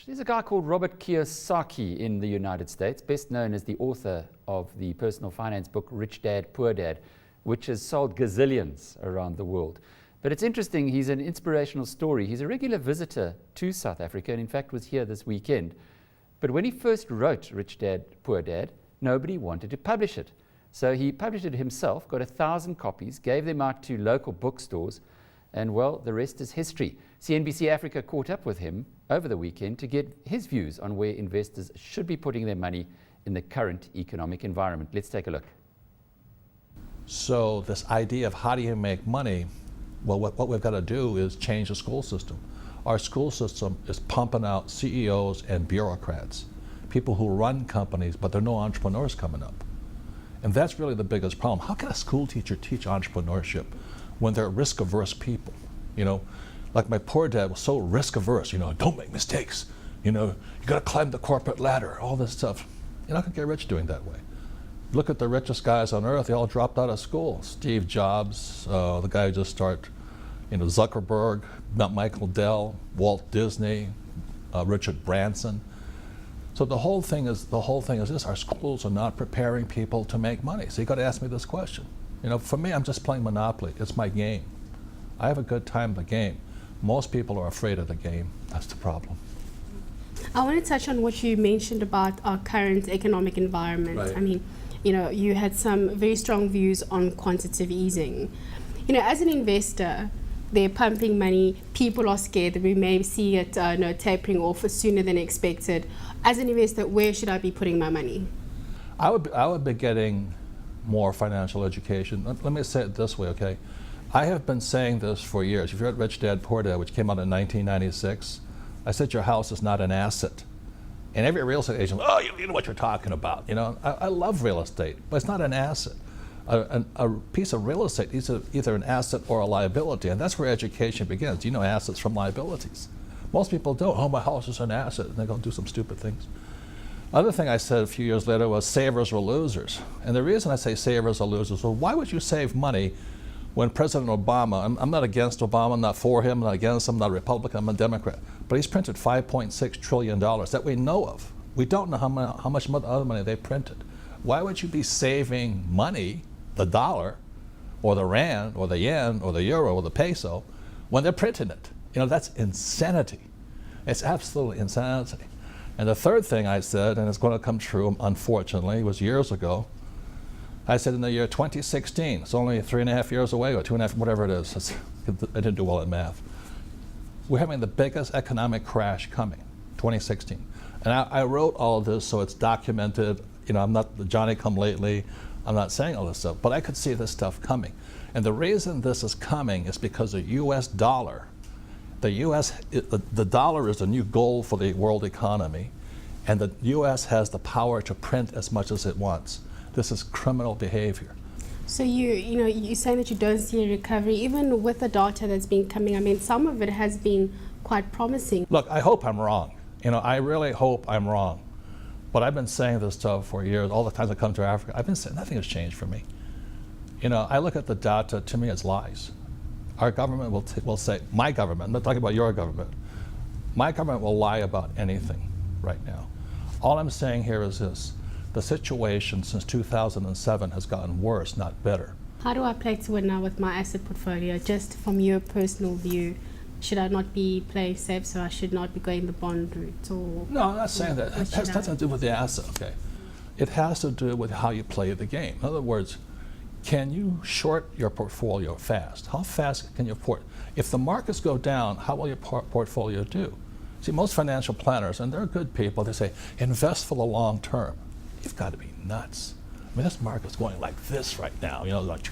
There's a guy called Robert Kiyosaki in the United States, best known as the author of the personal finance book Rich Dad, Poor Dad, which has sold gazillions around the world. But it's interesting, he's an inspirational story. He's a regular visitor to South Africa and in fact was here this weekend. But when he first wrote Rich Dad, Poor Dad, nobody wanted to publish it. So he published it himself, got 1,000 copies, gave them out to local bookstores, and well, the rest is history. CNBC Africa caught up with him over the weekend to get his views on where investors should be putting their money in the current economic environment. Let's take a look. So this idea of how do you make money, well, what we've got to do is change the school system. Our school system is pumping out CEOs and bureaucrats, people who run companies, but there are no entrepreneurs coming up. And that's really the biggest problem. How can a school teacher teach entrepreneurship when they're risk-averse people? You know, like my poor dad was so risk-averse, don't make mistakes. You got to climb the corporate ladder, all this stuff. You're not going to get rich doing that way. Look at the richest guys on earth, they all dropped out of school. Steve Jobs, the guy who just started, Zuckerberg, Michael Dell, Walt Disney, Richard Branson. So the whole thing is this: our schools are not preparing people to make money. So you got to ask me this question. For me, I'm just playing Monopoly. It's my game. I have a good time in the game. Most people are afraid of the game. That's the problem. I want to touch on what you mentioned about our current economic environment. Right. I mean, you had some very strong views on quantitative easing. As an investor, they're pumping money. People are scared that we may see it tapering off sooner than expected. As an investor, where should I be putting my money? I would be getting more financial education. Let me say it this way, okay? I have been saying this for years. If you read Rich Dad, Poor Dad, which came out in 1996, I said your house is not an asset. And every real estate agent, you know what you're talking about. I love real estate, but it's not an asset. A piece of real estate is either an asset or a liability, and that's where education begins. Assets from liabilities. Most people don't. Oh, my house is an asset, and they go do some stupid things. Other thing I said a few years later was savers were losers. And the reason I say savers are losers, well, why would you save money when President Obama, I'm not against Obama, I'm not for him, I'm not against him, I'm not a Republican, I'm a Democrat, but he's printed $5.6 trillion that we know of. We don't know how much other money they printed. Why would you be saving money, the dollar, or the rand, or the yen, or the euro, or the peso, when they're printing it? That's insanity. It's absolutely insanity. And the third thing I said, and it's going to come true, unfortunately, was years ago. I said in the year 2016, it's only 3.5 years away, or 2.5, whatever it is. I didn't do well at math. We're having the biggest economic crash coming, 2016. And I wrote all of this so it's documented. I'm not the Johnny-come-lately. I'm not saying all this stuff, but I could see this stuff coming. And the reason this is coming is because the U.S. dollar, the dollar is the new gold for the world economy, and the U.S. has the power to print as much as it wants. This is criminal behavior. So you're saying that you don't see a recovery, even with the data that's been coming. I mean, some of it has been quite promising. Look, I hope I'm wrong. I really hope I'm wrong. But I've been saying this stuff for years. All the times I come to Africa, I've been saying nothing has changed for me. I look at the data. To me, it's lies. Our government will say, my government, I'm not talking about your government, my government will lie about anything right now. All I'm saying here is this: the situation since 2007 has gotten worse, not better. How do I play to it now with my asset portfolio? Just from your personal view, should I not be playing safe, so I should not be going the bond route? Or no, I'm not saying that. It has nothing to do with the asset, okay? It has to do with how you play the game. In other words, can you short your portfolio fast? How fast can you if the markets go down, how will your portfolio do? See, most financial planners, and they're good people, they say, invest for the long term. You've got to be nuts. I mean, this market's going like this right now, like.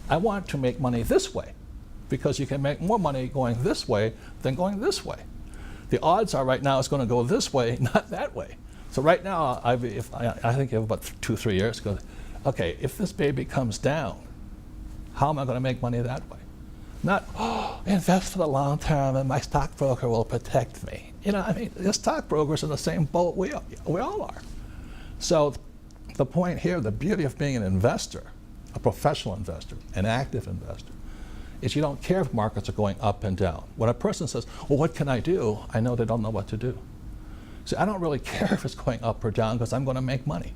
I want to make money this way, because you can make more money going this way than going this way. The odds are right now it's going to go this way, not that way. So right now, I think you have about 2-3 years to go, okay, if this baby comes down, how am I going to make money that way? Not, invest for the long term and my stockbroker will protect me. The stockbrokers are in the same boat we all are. So the point here, the beauty of being an investor, a professional investor, an active investor, is you don't care if markets are going up and down. When a person says, well, what can I do? I know they don't know what to do. See, I don't really care if it's going up or down because I'm going to make money.